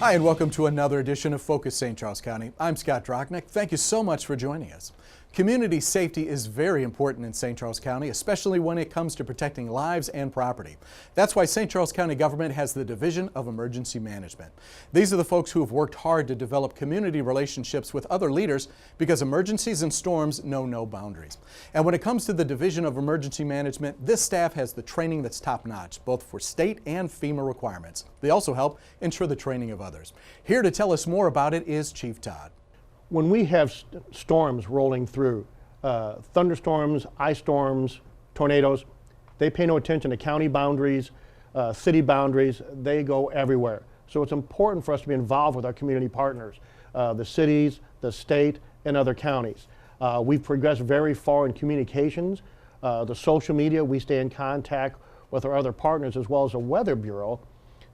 Hi, and welcome to another edition of Focus St. Charles County. I'm Scott Drochnik. Thank you so much for joining us. Community safety is very important in St. Charles County, especially when it comes to protecting lives and property. That's why St. Charles County government has the Division of Emergency Management. These are the folks who have worked hard to develop community relationships with other leaders because emergencies and storms know no boundaries. And when it comes to the Division of Emergency Management, this staff has the training that's top-notch, both for state and FEMA requirements. They also help ensure the training of others. Here to tell us more about it is Chief Todd. When we have storms rolling through, thunderstorms, ice storms, tornadoes, they pay no attention to county boundaries, city boundaries. They go everywhere. So it's important for us to be involved with our community partners, the cities, the state, and other counties. We've progressed very far in communications. The social media, we stay in contact with our other partners as well as the Weather Bureau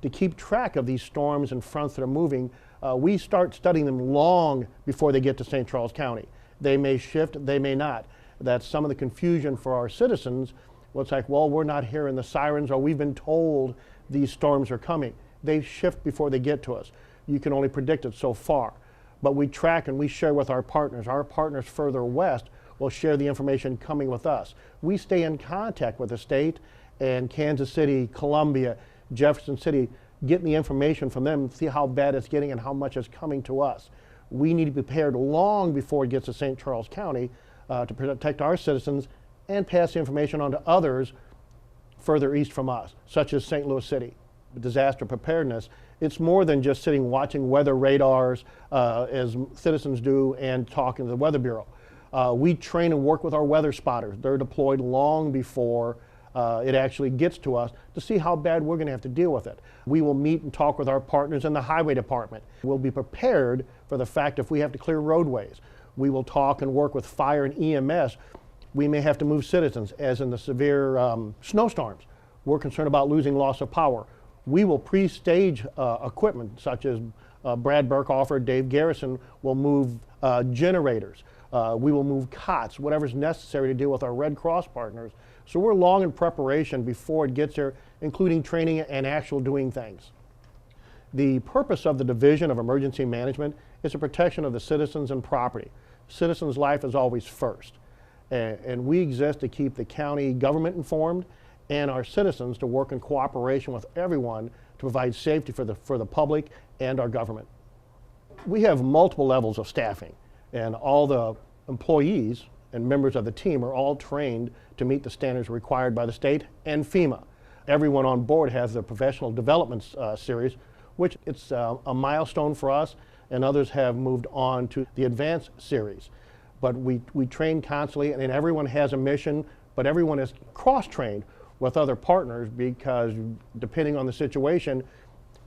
to keep track of these storms and fronts that are moving. We start studying them long before they get to St. Charles County. They may shift, they may not. That's some of the confusion for our citizens. Well, it's like, well, we're not hearing the sirens, or we've been told these storms are coming. They shift before they get to us. You can only predict it so far. But we track and we share with our partners. Our partners further west will share the information coming with us. We stay in contact with the state and Kansas City, Columbia, Jefferson City, getting the information from them, see how bad it's getting and how much is coming to us. We need to be prepared long before it gets to St. Charles County to protect our citizens and pass the information on to others further east from us, such as St. Louis City. Disaster preparedness, it's more than just sitting watching weather radars as citizens do and talking to the Weather Bureau. We train and work with our weather spotters. They're deployed long before it actually gets to us to see how bad we're going to have to deal with it. We will meet and talk with our partners in the highway department. We'll be prepared for the fact if we have to clear roadways. We will talk and work with fire and EMS. We may have to move citizens, as in the severe snowstorms. We're concerned about losing loss of power. We will pre-stage equipment such as Brad Burkhofer, Dave Garrison will move generators. We will move cots, whatever's necessary to deal with our Red Cross partners. So we're long in preparation before it gets there, including training and actual doing things. The purpose of the Division of Emergency Management is the protection of the citizens and property. Citizens' life is always first. And we exist to keep the county government informed and our citizens to work in cooperation with everyone to provide safety for the public and our government. We have multiple levels of staffing, and all the employees and members of the team are all trained to meet the standards required by the state and FEMA. Everyone on board has the professional development series, which it's a milestone for us, and others have moved on to the advanced series. But we train constantly, and everyone has a mission, but everyone is cross-trained with other partners because depending on the situation,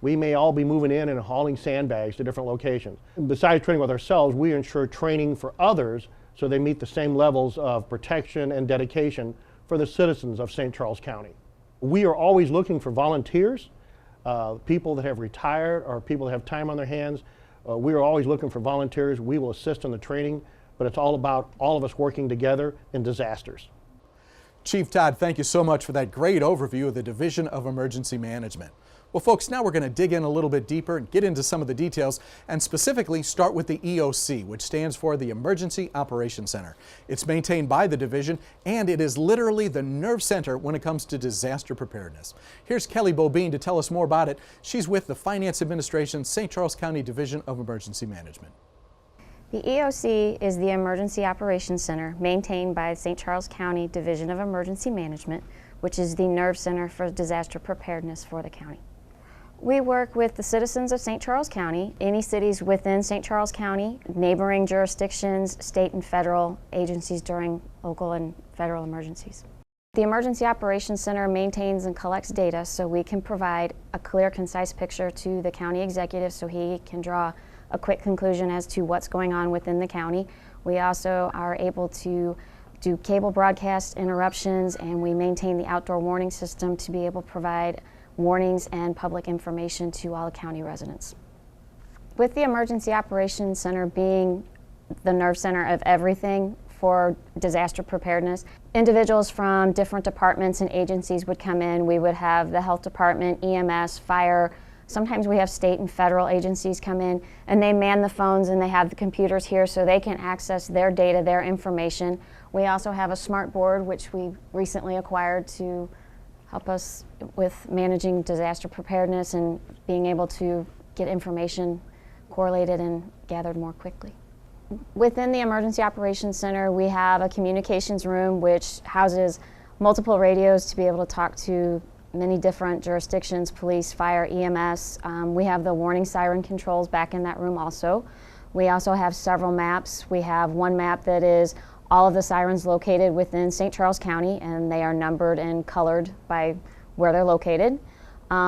we may all be moving in and hauling sandbags to different locations. And besides training with ourselves, we ensure training for others so they meet the same levels of protection and dedication for the citizens of St. Charles County. We are always looking for volunteers, people that have retired or people that have time on their hands. We are always looking for volunteers. We will assist in the training, but it's all about all of us working together in disasters. Chief Todd, thank you so much for that great overview of the Division of Emergency Management. Well, folks, now we're going to dig in a little bit deeper and get into some of the details, and specifically start with the EOC, which stands for the Emergency Operations Center. It's maintained by the division, and it is literally the nerve center when it comes to disaster preparedness. Here's Kelly Bobine to tell us more about it. She's with the Finance Administration St. Charles County Division of Emergency Management. The EOC is the Emergency Operations Center maintained by St. Charles County Division of Emergency Management, which is the nerve center for disaster preparedness for the county. We work with the citizens of St. Charles County, any cities within St. Charles County, neighboring jurisdictions, state and federal agencies during local and federal emergencies. The Emergency Operations Center maintains and collects data so we can provide a clear, concise picture to the county executive so he can draw a quick conclusion as to what's going on within the county. We also are able to do cable broadcast interruptions, and we maintain the outdoor warning system to be able to provide warnings and public information to all the county residents. With the Emergency Operations Center being the nerve center of everything for disaster preparedness, individuals from different departments and agencies would come in. We would have the health department, EMS, fire, Sometimes we have state and federal agencies come in and they man the phones and they have the computers here so they can access their data, their information. We also have a smart board which we recently acquired to help us with managing disaster preparedness and being able to get information correlated and gathered more quickly. Within the Emergency Operations Center, we have a communications room which houses multiple radios to be able to talk to many different jurisdictions, police, fire, EMS. We have the warning siren controls back in that room also. We also have several maps. We have one map that is all of the sirens located within St. Charles County, and they are numbered and colored by where they're located.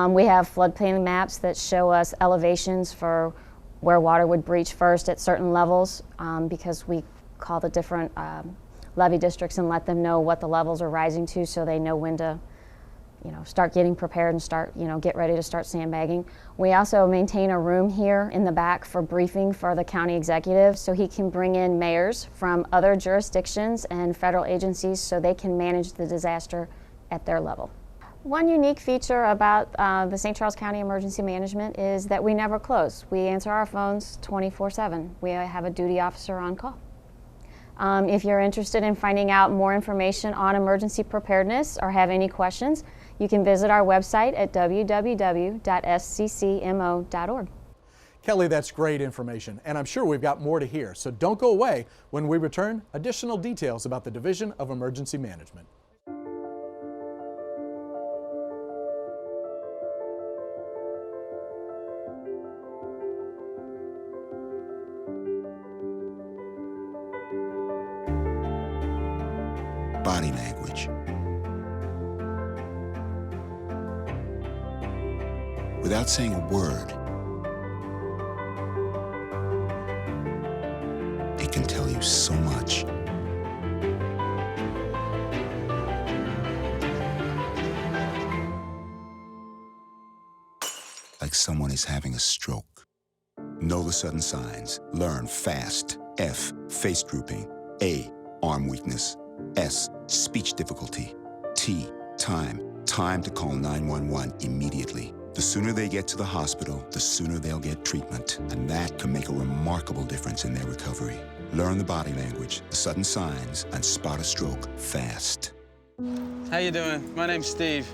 We have floodplain maps that show us elevations for where water would breach first at certain levels, because we call the different levee districts and let them know what the levels are rising to so they know when to start getting prepared and start, get ready to start sandbagging. We also maintain a room here in the back for briefing for the county executive so he can bring in mayors from other jurisdictions and federal agencies so they can manage the disaster at their level. One unique feature about the St. Charles County Emergency Management is that we never close. We answer our phones 24/7. We have a duty officer on call. If you're interested in finding out more information on emergency preparedness or have any questions, you can visit our website at www.sccmo.org. Kelly, that's great information, and I'm sure we've got more to hear, so don't go away. When we return, additional details about the Division of Emergency Management. Body language. Without saying a word, it can tell you so much. Like someone is having a stroke. Know the sudden signs. Learn fast. F, face drooping. A, arm weakness. S, speech difficulty. T, time. Time to call 911 immediately. The sooner they get to the hospital, the sooner they'll get treatment. And that can make a remarkable difference in their recovery. Learn the body language, the sudden signs, and spot a stroke fast. How you doing? My name's Steve.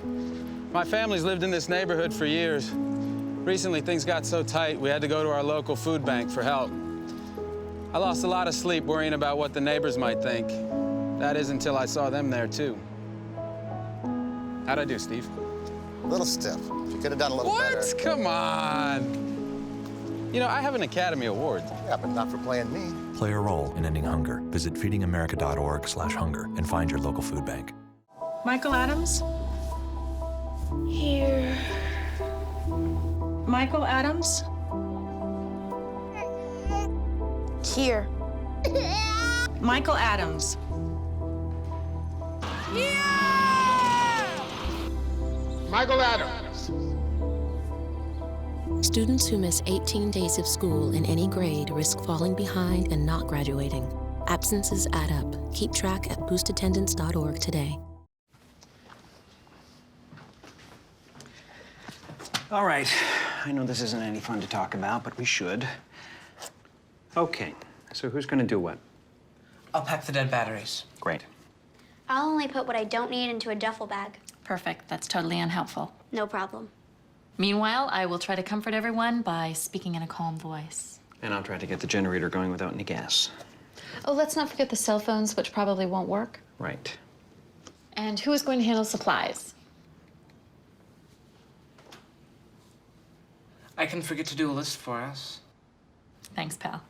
My family's lived in this neighborhood for years. Recently, things got so tight, we had to go to our local food bank for help. I lost a lot of sleep worrying about what the neighbors might think. That is until I saw them there, too. How'd I do, Steve? A little stiff. You could have done a little better. What? Come on. I have an Academy Award. Yeah, but not for playing me. Play a role in ending hunger. Visit feedingamerica.org/hunger and find your local food bank. Michael Adams? Here. Michael Adams? Here. Michael Adams. Michael Adams. Students who miss 18 days of school in any grade risk falling behind and not graduating. Absences add up. Keep track at boostattendance.org today. All right, I know this isn't any fun to talk about, but we should. Okay, so who's gonna do what? I'll pack the dead batteries. Great. I'll only put what I don't need into a duffel bag. Perfect. That's totally unhelpful. No problem. Meanwhile, I will try to comfort everyone by speaking in a calm voice. And I'll try to get the generator going without any gas. Oh, let's not forget the cell phones, which probably won't work. Right. And who is going to handle supplies? I can forget to do a list for us. Thanks, pal.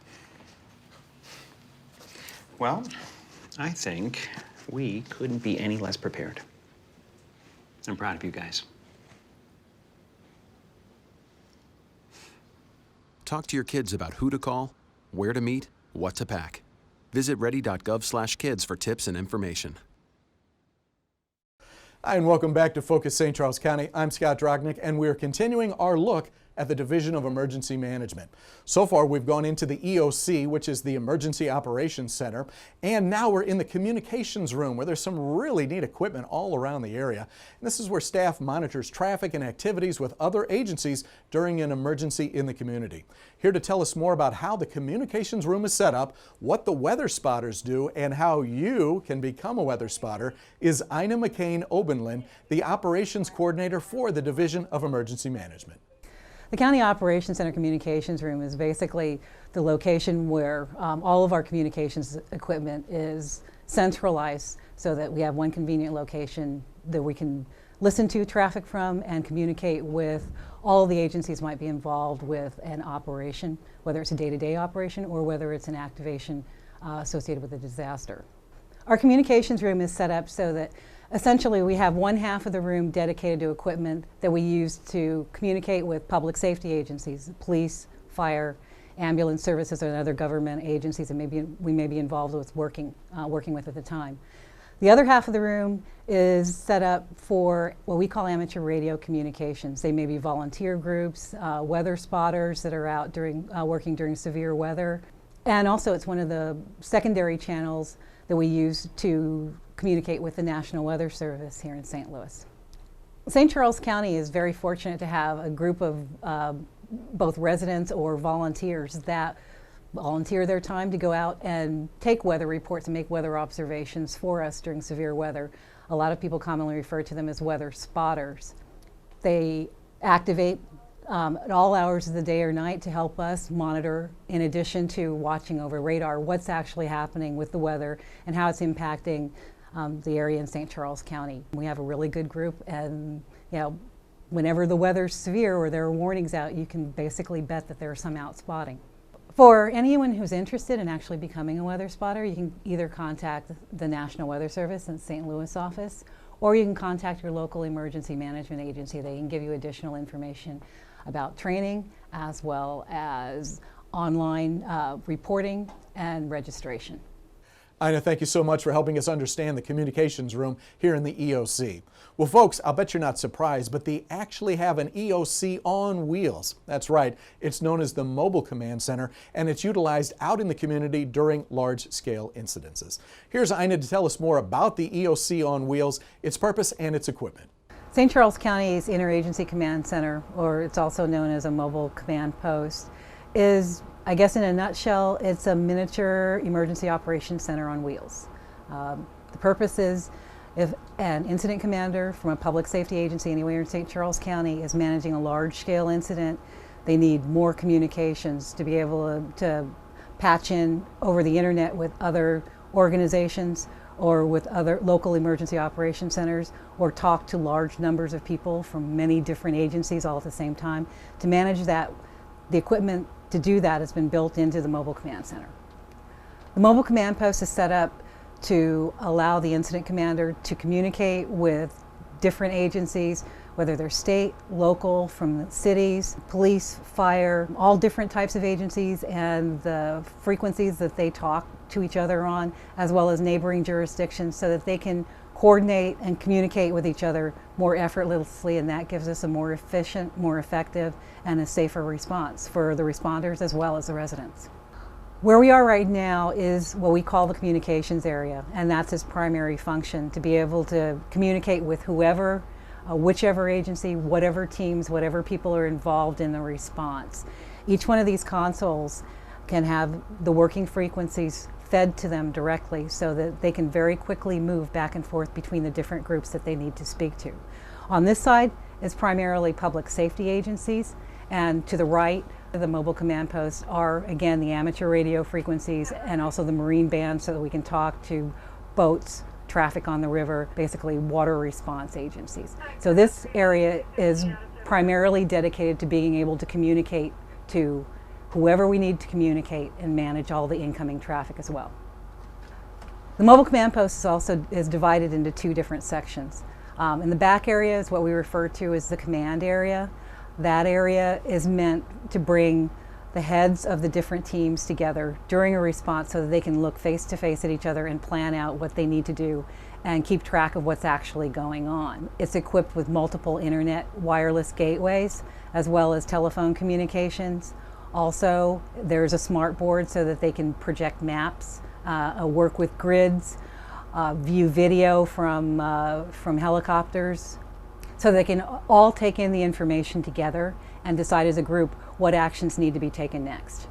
Well, I think we couldn't be any less prepared. I'm proud of you guys. Talk to your kids about who to call, where to meet, what to pack. Visit ready.gov/kids for tips and information. Hi, and welcome back to Focus St. Charles County. I'm Scott Drachnik, and we're continuing our look at the Division of Emergency Management. So far, we've gone into the EOC, which is the Emergency Operations Center, and now we're in the communications room where there's some really neat equipment all around the area. And this is where staff monitors traffic and activities with other agencies during an emergency in the community. Here to tell us more about how the communications room is set up, what the weather spotters do, and how you can become a weather spotter is Ina McCain-Obenlin, the Operations Coordinator for the Division of Emergency Management. The County Operations Center Communications Room is basically the location where all of our communications equipment is centralized so that we have one convenient location that we can listen to traffic from and communicate with all of the agencies might be involved with an operation, whether it's a day-to-day operation or whether it's an activation associated with a disaster. Our communications room is set up so that essentially we have one half of the room dedicated to equipment that we use to communicate with public safety agencies, police, fire, ambulance services, and other government agencies that we may be involved with working with at the time. The other half of the room is set up for what we call amateur radio communications. They may be volunteer groups, weather spotters that are out working during severe weather. And also it's one of the secondary channels that we use to communicate with the National Weather Service here in St. Louis. St. Charles County is very fortunate to have a group of both residents or volunteers that volunteer their time to go out and take weather reports and make weather observations for us during severe weather. A lot of people commonly refer to them as weather spotters. They activate at all hours of the day or night to help us monitor, in addition to watching over radar, what's actually happening with the weather and how it's impacting the area in St. Charles County. We have a really good group, and whenever the weather's severe or there are warnings out, you can basically bet that there's some out spotting. For anyone who's interested in actually becoming a weather spotter, you can either contact the National Weather Service in St. Louis office, or you can contact your local emergency management agency. They can give you additional information about training as well as online reporting and registration. Ina, thank you so much for helping us understand the communications room here in the EOC. Well, folks, I'll bet you're not surprised, but they actually have an EOC on wheels. That's right, it's known as the Mobile Command Center, and it's utilized out in the community during large-scale incidences. Here's Ina to tell us more about the EOC on wheels, its purpose, and its equipment. St. Charles County's Interagency Command Center, or it's also known as a mobile command post, is, I guess in a nutshell, it's a miniature emergency operations center on wheels. The purpose is if an incident commander from a public safety agency anywhere in St. Charles County is managing a large-scale incident, they need more communications to be able to patch in over the internet with other organizations or with other local emergency operations centers, or talk to large numbers of people from many different agencies all at the same time. To manage that, the equipment to do that has been built into the Mobile Command Center. The Mobile Command Post is set up to allow the incident commander to communicate with different agencies, whether they're state, local, from the cities, police, fire, all different types of agencies and the frequencies that they talk to each other on, as well as neighboring jurisdictions, so that they can coordinate and communicate with each other more effortlessly, and that gives us a more efficient, more effective, and a safer response for the responders as well as the residents. Where we are right now is what we call the communications area, and that's its primary function, to be able to communicate with whoever, whichever agency, whatever teams, whatever people are involved in the response. Each one of these consoles can have the working frequencies fed to them directly so that they can very quickly move back and forth between the different groups that they need to speak to. On this side is primarily public safety agencies, and to the right, the mobile command posts are, again, the amateur radio frequencies and also the marine band, so that we can talk to boats, traffic on the river, basically water response agencies. So this area is primarily dedicated to being able to communicate to whoever we need to communicate and manage all the incoming traffic as well. The mobile command post is divided into two different sections. In the back area is what we refer to as the command area. That area is meant to bring the heads of the different teams together during a response so that they can look face to face at each other and plan out what they need to do and keep track of what's actually going on. It's equipped with multiple internet wireless gateways as well as telephone communications. Also, there's a smart board so that they can project maps, work with grids, view video from helicopters, so they can all take in the information together and decide as a group what actions need to be taken next.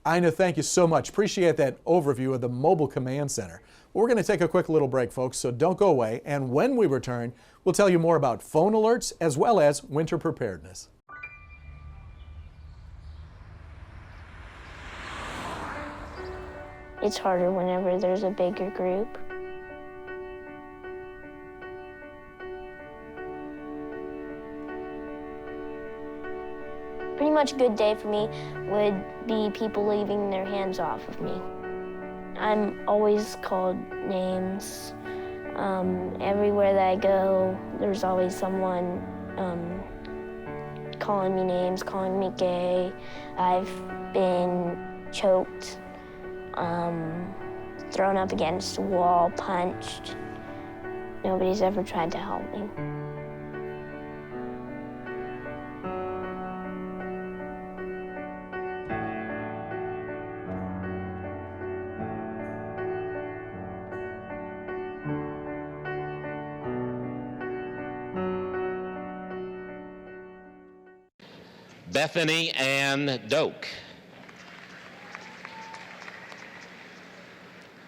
Ina, thank you so much. Appreciate that overview of the Mobile Command Center. We're going to take a quick little break, folks, so don't go away. And when we return, we'll tell you more about phone alerts as well as winter preparedness. It's harder whenever there's a bigger group. Pretty much a good day for me would be people leaving their hands off of me. I'm always called names. Everywhere that I go, there's always someone calling me names, calling me gay. I've been choked, thrown up against a wall, punched. Nobody's ever tried to help me. Bethany Ann Doak.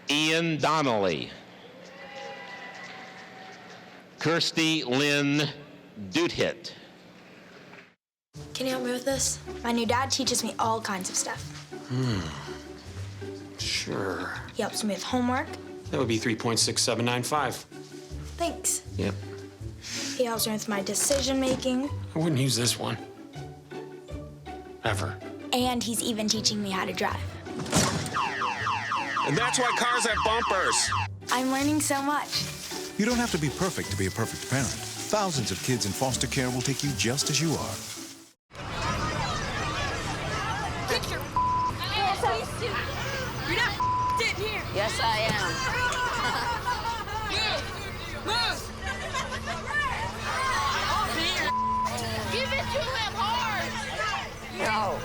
Ian Donnelly. Kirsty Lynn Duthitt. Can you help me with this? My new dad teaches me all kinds of stuff. Sure. He helps me with homework. That would be 3.6795. Thanks. Yep. He helps me with my decision making. I wouldn't use this one. Ever. And he's even teaching me how to drive. And that's why cars have bumpers. I'm learning so much. You don't have to be perfect to be a perfect parent. Thousands of kids in foster care will take you just as you are. Get your ass. You're not in here. Yes, I am. Move. Give it to him hard. No.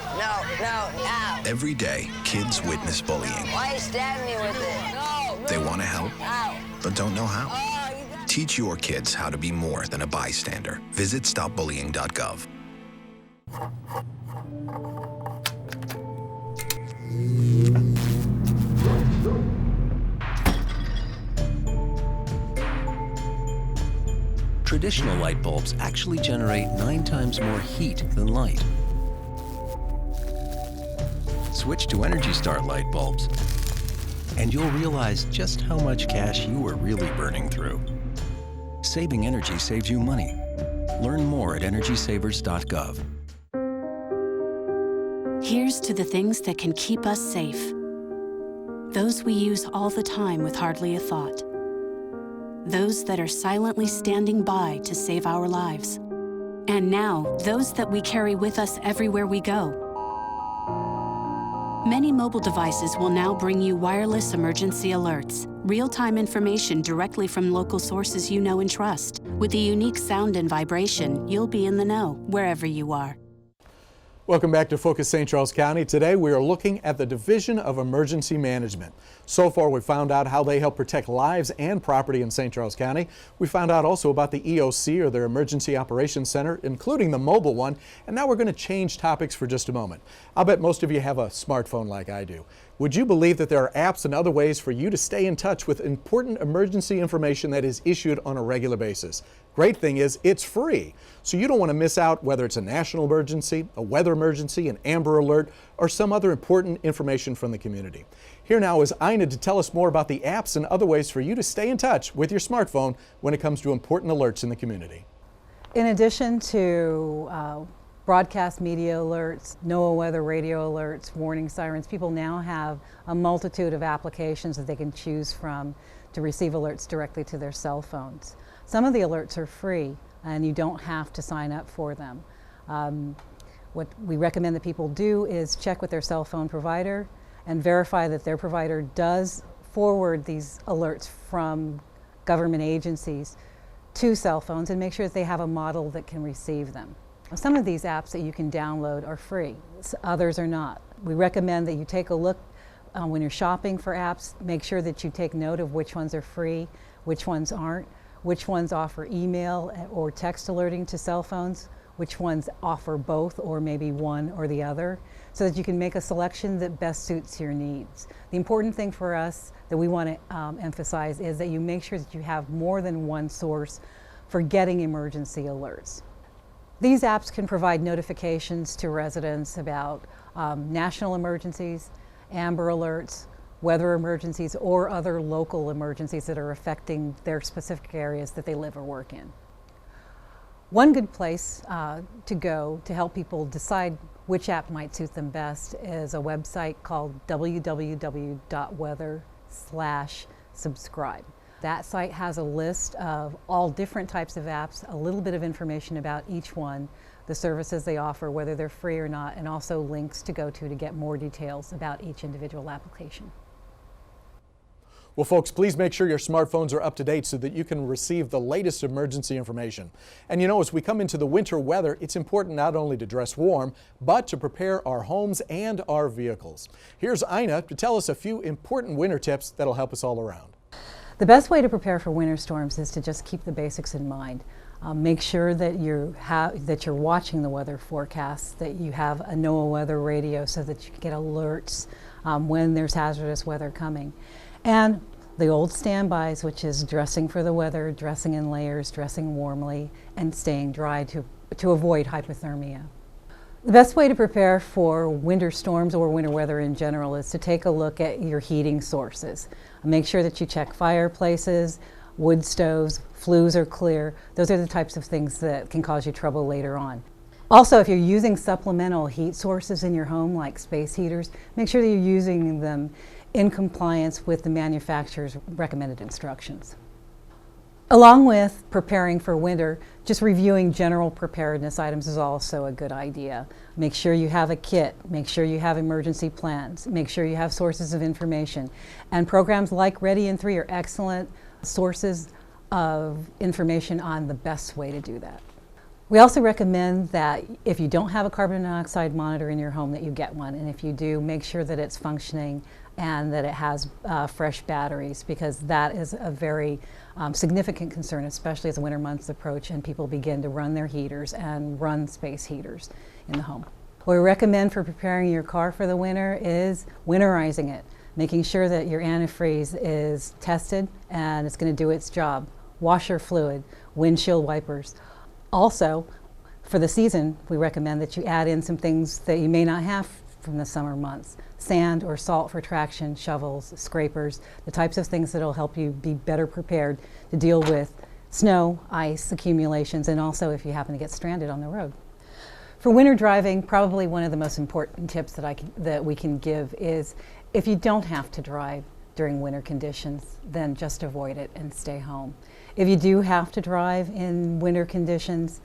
Every day, kids witness bullying. Why you stab me with it? No. They want to help, Ow. but don't know how. Teach your kids how to be more than a bystander. Visit stopbullying.gov. Traditional light bulbs actually generate 9 times more heat than light. Switch to Energy Star light bulbs, and you'll realize just how much cash you were really burning through. Saving energy saves you money. Learn more at EnergySavers.gov. Here's to the things that can keep us safe. Those we use all the time with hardly a thought. Those that are silently standing by to save our lives. And now, those that we carry with us everywhere we go. Many mobile devices will now bring you wireless emergency alerts, real-time information directly from local sources you know and trust. With the unique sound and vibration, you'll be in the know wherever you are. Welcome back to Focus St. Charles County. Today we are looking at the Division of Emergency Management. So far we found out how they help protect lives and property in St. Charles County. We found out also about the EOC, or their Emergency Operations Center, including the mobile one. And now we're going to change topics for just a moment. I'll bet most of you have a smartphone like I do. Would you believe that there are apps and other ways for you to stay in touch with important emergency information that is issued on a regular basis? Great thing is it's free, so you don't want to miss out whether it's a national emergency, a weather emergency, an Amber Alert, or some other important information from the community. Here now is Ina to tell us more about the apps and other ways for you to stay in touch with your smartphone when it comes to important alerts in the community. In addition to broadcast media alerts, NOAA weather radio alerts, warning sirens, people now have a multitude of applications that they can choose from to receive alerts directly to their cell phones. Some of the alerts are free and you don't have to sign up for them. What we recommend that people do is check with their cell phone provider and verify that their provider does forward these alerts from government agencies to cell phones, and make sure that they have a model that can receive them. Some of these apps that you can download are free, others are not. We recommend that you take a look when you're shopping for apps. Make sure that you take note of which ones are free, which ones aren't, which ones offer email or text alerting to cell phones, which ones offer both or maybe one or the other, so that you can make a selection that best suits your needs. The important thing for us that we want to emphasize is that you make sure that you have more than one source for getting emergency alerts. These apps can provide notifications to residents about national emergencies, Amber Alerts, weather emergencies, or other local emergencies that are affecting their specific areas that they live or work in. One good place to go to help people decide which app might suit them best is a website called www.weather/subscribe. That site has a list of all different types of apps, a little bit of information about each one, the services they offer, whether they're free or not, and also links to go to get more details about each individual application. Well, folks, please make sure your smartphones are up to date so that you can receive the latest emergency information. And you know, as we come into the winter weather, it's important not only to dress warm, but to prepare our homes and our vehicles. Here's Ina to tell us a few important winter tips that'll help us all around. The best way to prepare for winter storms is to just keep the basics in mind. Make sure that you're watching the weather forecasts, that you have a NOAA weather radio so that you can get alerts when there's hazardous weather coming. And the old standbys, which is dressing for the weather, dressing in layers, dressing warmly, and staying dry to avoid hypothermia. The best way to prepare for winter storms or winter weather in general is to take a look at your heating sources. Make sure that you check fireplaces, wood stoves, flues are clear. Those are the types of things that can cause you trouble later on. Also, if you're using supplemental heat sources in your home, like space heaters, make sure that you're using them in compliance with the manufacturer's recommended instructions. Along with preparing for winter, just reviewing general preparedness items is also a good idea. Make sure you have a kit, make sure you have emergency plans, make sure you have sources of information. And programs like Ready in 3 are excellent sources of information on the best way to do that. We also recommend that if you don't have a carbon monoxide monitor in your home, that you get one. And if you do, make sure that it's functioning and that it has fresh batteries, because that is a very significant concern, especially as the winter months approach and people begin to run their heaters and run space heaters in the home. What we recommend for preparing your car for the winter is winterizing it, making sure that your antifreeze is tested and it's going to do its job. Washer fluid, windshield wipers. Also, for the season, we recommend that you add in some things that you may not have from the summer months. Sand or salt for traction, shovels, scrapers, the types of things that will help you be better prepared to deal with snow, ice accumulations, and also if you happen to get stranded on the road. For winter driving, probably one of the most important tips that we can give is if you don't have to drive during winter conditions, then just avoid it and stay home. If you do have to drive in winter conditions,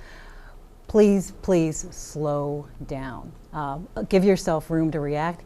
please slow down. Give yourself room to react.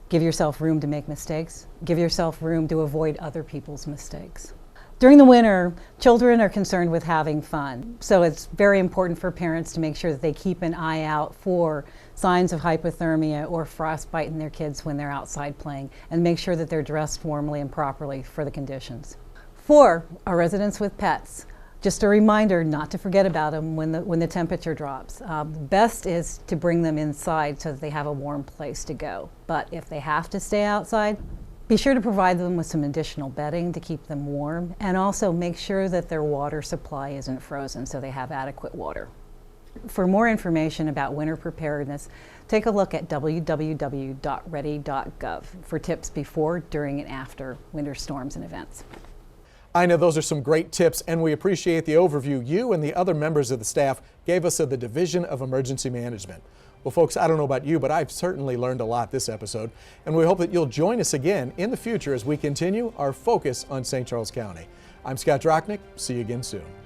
Give yourself room to make mistakes. Give yourself room to avoid other people's mistakes. During the winter, children are concerned with having fun, so it's very important for parents to make sure that they keep an eye out for signs of hypothermia or frostbite in their kids when they're outside playing, and make sure that they're dressed warmly and properly for the conditions. For our residents with pets, just a reminder not to forget about them when the temperature drops. Best is to bring them inside so that they have a warm place to go. But if they have to stay outside, be sure to provide them with some additional bedding to keep them warm, and also make sure that their water supply isn't frozen so they have adequate water. For more information about winter preparedness, take a look at www.ready.gov for tips before, during, and after winter storms and events. I know those are some great tips, and we appreciate the overview you and the other members of the staff gave us of the Division of Emergency Management. Well, folks, I don't know about you, but I've certainly learned a lot this episode, and we hope that you'll join us again in the future as we continue our focus on St. Charles County. I'm Scott Drochnik. See you again soon.